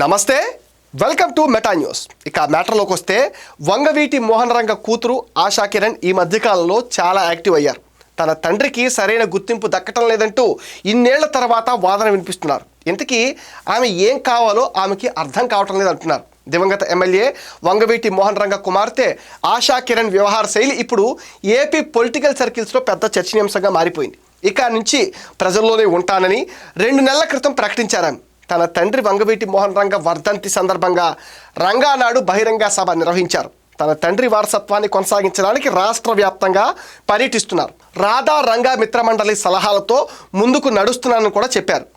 నమస్తే, welcome to meta news. ఇక మ్యాటర్లోకి వస్తే వంగవీటి మోహన్ రంగ కూతురు ఆశా కిరణ్ ఈ మధ్యకాలంలో చాలా యాక్టివ్ అయ్యారు. తన తండ్రికి సరైన గుర్తింపు దక్కటం లేదంటూ ఇన్నేళ్ల తర్వాత వాదన వినిపిస్తున్నారు. ఇంతకీ ఆమె ఏం కావాలో ఆమెకి అర్థం కావటం లేదంటున్నారు. దివంగత ఎమ్మెల్యే వంగవీటి మోహన్ రంగ కుమార్తె ఆశా కిరణ్ వ్యవహార శైలి ఇప్పుడు ఏపీ పొలిటికల్ సర్కిల్స్లో పెద్ద చర్చనీయాంశంగా మారిపోయింది. ఇక నుంచి ప్రజల్లోనే ఉంటానని 2 నెలల క్రితం ప్రకటించారు. తన తండ్రి వంగవీటి మోహన్ రంగ వర్ధంతి సందర్భంగా రంగానాడు బహిరంగ సభ నిర్వహించారు. తన తండ్రి వారసత్వాన్ని కొనసాగించడానికి రాష్ట్ర వ్యాప్తంగా పర్యటిస్తున్నారు. రాధా రంగా మిత్రమండలి సలహాలతో ముందుకు నడుస్తున్నానని కూడా చెప్పారు.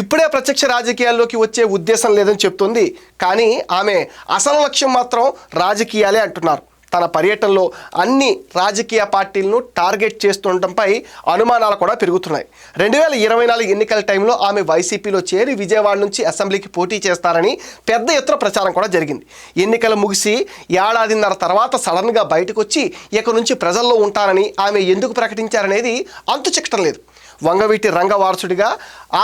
ఇప్పుడే ప్రత్యక్ష రాజకీయాల్లోకి వచ్చే ఉద్దేశం లేదని చెప్తుంది. కానీ ఆమె అసలు లక్ష్యం మాత్రం రాజకీయాలే అంటున్నారు. తన పర్యటనలో అన్ని రాజకీయ పార్టీలను టార్గెట్ చేస్తుండటంపై అనుమానాలు కూడా పెరుగుతున్నాయి. 2024 ఎన్నికల టైంలో ఆమె వైసీపీలో చేరి విజయవాడ నుంచి అసెంబ్లీకి పోటీ చేస్తారని పెద్ద ఎత్తున ప్రచారం కూడా జరిగింది. ఎన్నికలు ముగిసి ఏడాదిన్నర తర్వాత సడన్గా బయటకు వచ్చి ఇక నుంచి ప్రజల్లో ఉంటానని ఆమె ఎందుకు ప్రకటించారనేది అంతు చిక్కటం లేదు. వంగవీటి రంగ వారసుడిగా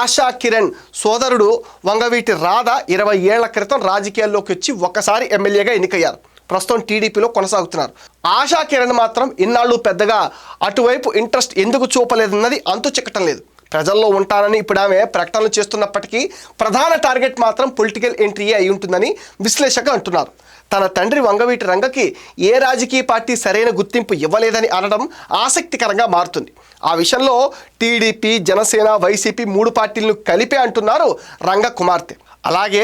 ఆశా కిరణ్ సోదరుడు వంగవీటి రాధ 20 ఏళ్ల క్రితం రాజకీయాల్లోకి వచ్చి ఒక్కసారి ఎమ్మెల్యేగా ఎన్నికయ్యారు. ప్రస్తుతం టీడీపీలో కొనసాగుతున్నారు. ఆశా కిరణ్ మాత్రం ఇన్నాళ్ళు పెద్దగా అటువైపు ఇంట్రెస్ట్ ఎందుకు చూపలేదన్నది అంతు చిక్కటం లేదు. ప్రజల్లో ఉంటానని ఇప్పుడు ఆమె ప్రకటనలు చేస్తున్నప్పటికీ ప్రధాన టార్గెట్ మాత్రం పొలిటికల్ ఎంట్రీ అయి ఉంటుందని విశ్లేషకులు అంటున్నారు. తన తండ్రి వంగవీటి రంగకి ఏ రాజకీయ పార్టీ సరైన గుర్తింపు ఇవ్వలేదని అనడం ఆసక్తికరంగా మారుతుంది. ఆ విషయంలో టీడీపీ, జనసేన, వైసీపీ 3 పార్టీలను కలిపే అంటున్నారు రంగ కుమార్తె. అలాగే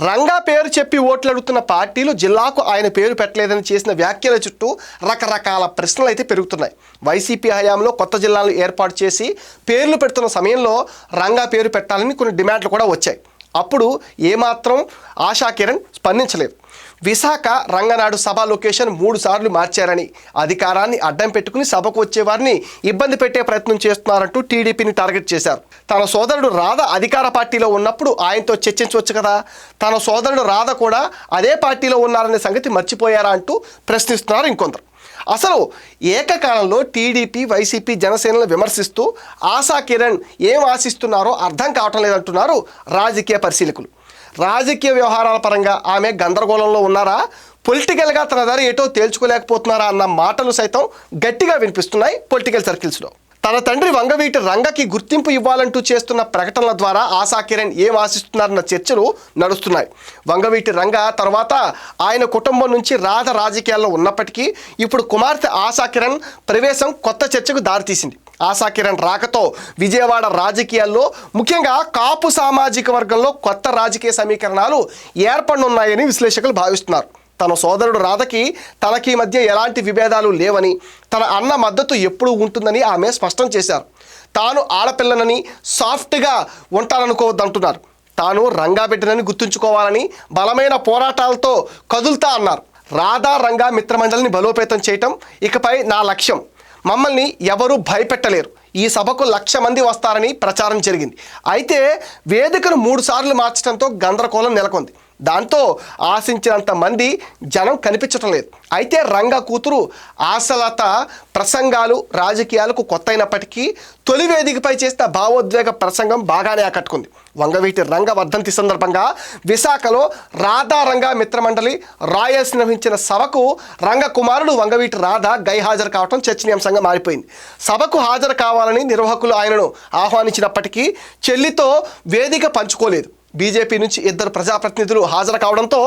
రంగా పేరు చెప్పి ఓట్లు అడుగుతున్న పార్టీలు జిల్లాకు ఆయన పేరు పెట్టలేదని చేసిన వ్యాఖ్యల చుట్టూ రకరకాల ప్రశ్నలు అయితే పెరుగుతున్నాయి. వైసీపీ హయాంలో కొత్త జిల్లాలు ఏర్పాటు చేసి పేర్లు పెడుతున్న సమయంలో రంగా పేరు పెట్టాలని కొన్ని డిమాండ్లు కూడా వచ్చాయి. అప్పుడు ఏమాత్రం ఆశా కిరణ్ స్పందించలేదు. విశాఖ రంగనాడు సభ లొకేషన్ 3 సార్లు మార్చారని, అధికారాన్ని అడ్డం పెట్టుకుని సభకు వచ్చేవారిని ఇబ్బంది పెట్టే ప్రయత్నం చేస్తున్నారంటూ టీడీపీని టార్గెట్ చేశారు. తన సోదరుడు రాధ అధికార పార్టీలో ఉన్నప్పుడు ఆయనతో చర్చించవచ్చు కదా, తన సోదరుడు రాధ కూడా అదే పార్టీలో ఉన్నారనే సంగతి మర్చిపోయారా అంటూ ప్రశ్నిస్తున్నారు ఇంకొందరు. అసలు ఏకకాలంలో టీడీపీ, వైసీపీ, జనసేనలు విమర్శిస్తూ ఆశా కిరణ్ ఏం ఆశిస్తున్నారో అర్థం కావటం లేదంటున్నారు రాజకీయ పరిశీలకులు. రాజకీయ వ్యవహారాల పరంగా ఆమె గందరగోళంలో ఉన్నారా, పొలిటికల్గా తన దారి ఏటో తేల్చుకోలేకపోతున్నారా అన్న మాటలు సైతం గట్టిగా వినిపిస్తున్నాయి పొలిటికల్ సర్కిల్స్లో. తన తండ్రి వంగవీటి రంగకి గుర్తింపు ఇవ్వాలంటూ చేస్తున్న ప్రకటనల ద్వారా ఆశా కిరణ్ ఏం ఆశిస్తున్నారన్న చర్చలు నడుస్తున్నాయి. వంగవీటి రంగ తర్వాత ఆయన కుటుంబం నుంచి రాధ రాజకీయాల్లో ఉన్నప్పటికీ ఇప్పుడు కుమార్తె ఆశా కిరణ్ ప్రవేశం కొత్త చర్చకు దారితీసింది. ఆశా కిరణ్ రాకతో విజయవాడ రాజకీయాల్లో ముఖ్యంగా కాపు సామాజిక వర్గంలో కొత్త రాజకీయ సమీకరణాలు ఏర్పడనున్నాయని విశ్లేషకులు భావిస్తున్నారు. తన సోదరుడు రాధకి తనకి మధ్య ఎలాంటి విభేదాలు లేవని, తన అన్న మద్దతు ఎప్పుడూ ఉంటుందని ఆమె స్పష్టం చేశారు. తాను ఆడపిల్లనని సాఫ్ట్గా ఉంటాననుకోవద్దంటున్నారు. తాను రంగా బిడ్డనని గుర్తుంచుకోవాలని బలమైన పోరాటాలతో కదులుతా అన్నారు. రాధా రంగా మిత్రమండలిని బలోపేతం చేయటం ఇకపై నా లక్ష్యం. మమ్మల్ని ఎవరూ భయపెట్టలేరు. ఈ సభకు 1,00,000 మంది వస్తారని ప్రచారం జరిగింది. అయితే వేదికను 3 సార్లు మార్చడంతో గందరగోళం నెలకొంది. దాంతో ఆశించినంత మంది జనం కనిపించటం లేదు. అయితే రంగ కూతురు ఆశలత ప్రసంగాలు రాజకీయాలకు కొత్త అయినప్పటికీ తొలి వేదికపై చేసిన భావోద్వేగ ప్రసంగం బాగానే ఆకట్టుకుంది. వంగవీటి రంగ వర్ధంతి సందర్భంగా విశాఖలో రాధా రంగా మిత్రమండలి రాయల్స్ నిర్వహించిన సభకు రంగ కుమారుడు వంగవీటి రాధ గైహాజరు కావడం చర్చనీయాంశంగా మారిపోయింది. సభకు హాజరు కావాలని నిర్వాహకులు ఆయనను ఆహ్వానించినప్పటికీ చెల్లితో వేదిక పంచుకోలేదు. బీజేపీ నుంచి 2 ప్రజాప్రతినిధులు హాజరు కావడంతో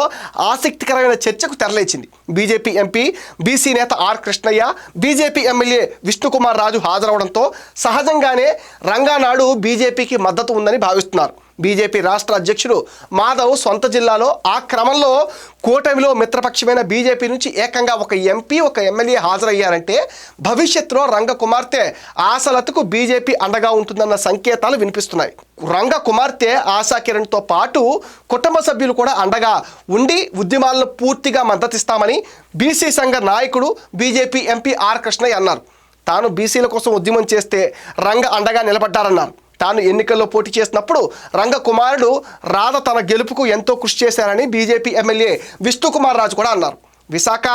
ఆసక్తికరమైన చర్చకు తెరలేచింది. బీజేపీ ఎంపీ, బీసీ నేత R Krishnaiah, BJP MLA Vishnukumar Raju హాజరవడంతో సహజంగానే రంగానాడు బీజేపీకి మద్దతు ఉందని భావిస్తున్నారు. బీజేపీ రాష్ట్ర అధ్యక్షుడు మాధవ్ సొంత జిల్లాలో ఆ క్రమంలో కూటమిలో మిత్రపక్షమైన బీజేపీ నుంచి ఏకంగా ఒక ఎంపీ, ఒక ఎమ్మెల్యే హాజరయ్యారంటే భవిష్యత్తులో రంగ కుమార్తె ఆశలతకు బీజేపీ అండగా ఉంటుందన్న సంకేతాలు వినిపిస్తున్నాయి. రంగ కుమార్తె ఆశా కిరణ్తో పాటు కుటుంబ సభ్యులు కూడా అండగా ఉండి ఉద్యమాలను పూర్తిగా మద్దతిస్తామని బీసీ సంఘ నాయకుడు బీజేపీ ఎంపీ ఆర్ కృష్ణయ్య అన్నారు. తాను బీసీల కోసం ఉద్యమం చేస్తే రంగ అండగా నిలబడ్డారన్నారు. తాను ఎన్నికల్లో పోటీ చేసినప్పుడు రంగ కుమారుడు రాధ తన గెలుపుకు ఎంతో కృషి చేశారని బీజేపీ ఎమ్మెల్యే విష్ణుకుమార్ రాజు కూడా అన్నారు. విశాఖ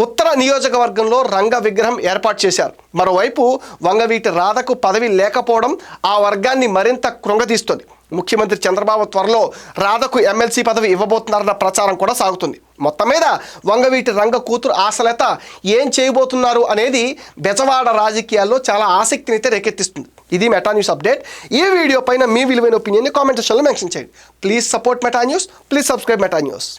ఉత్తర నియోజకవర్గంలో రంగ విగ్రహం ఏర్పాటు చేశారు. మరోవైపు వంగవీటి రాధకు పదవి లేకపోవడం ఆ వర్గాన్ని మరింత కృంగతీస్తుంది. ముఖ్యమంత్రి చంద్రబాబు త్వరలో రాధకు ఎమ్మెల్సీ పదవి ఇవ్వబోతున్నారన్న ప్రచారం కూడా సాగుతుంది. మొత్తం మీద వంగవీటి రంగ కూతురు ఆశలత ఏం చేయబోతున్నారు అనేది బెజవాడ రాజకీయాల్లో చాలా ఆసక్తిని అయితే రేకెత్తిస్తుంది. ఇది మెటా న్యూస్ అప్డేట్. ఈ వీడియో పైన మీ విలువైన ఒపీనియన్ని కామెంట్ సెక్షన్లో మెన్షన్ చేయండి. Please support meta news. Please subscribe meta news.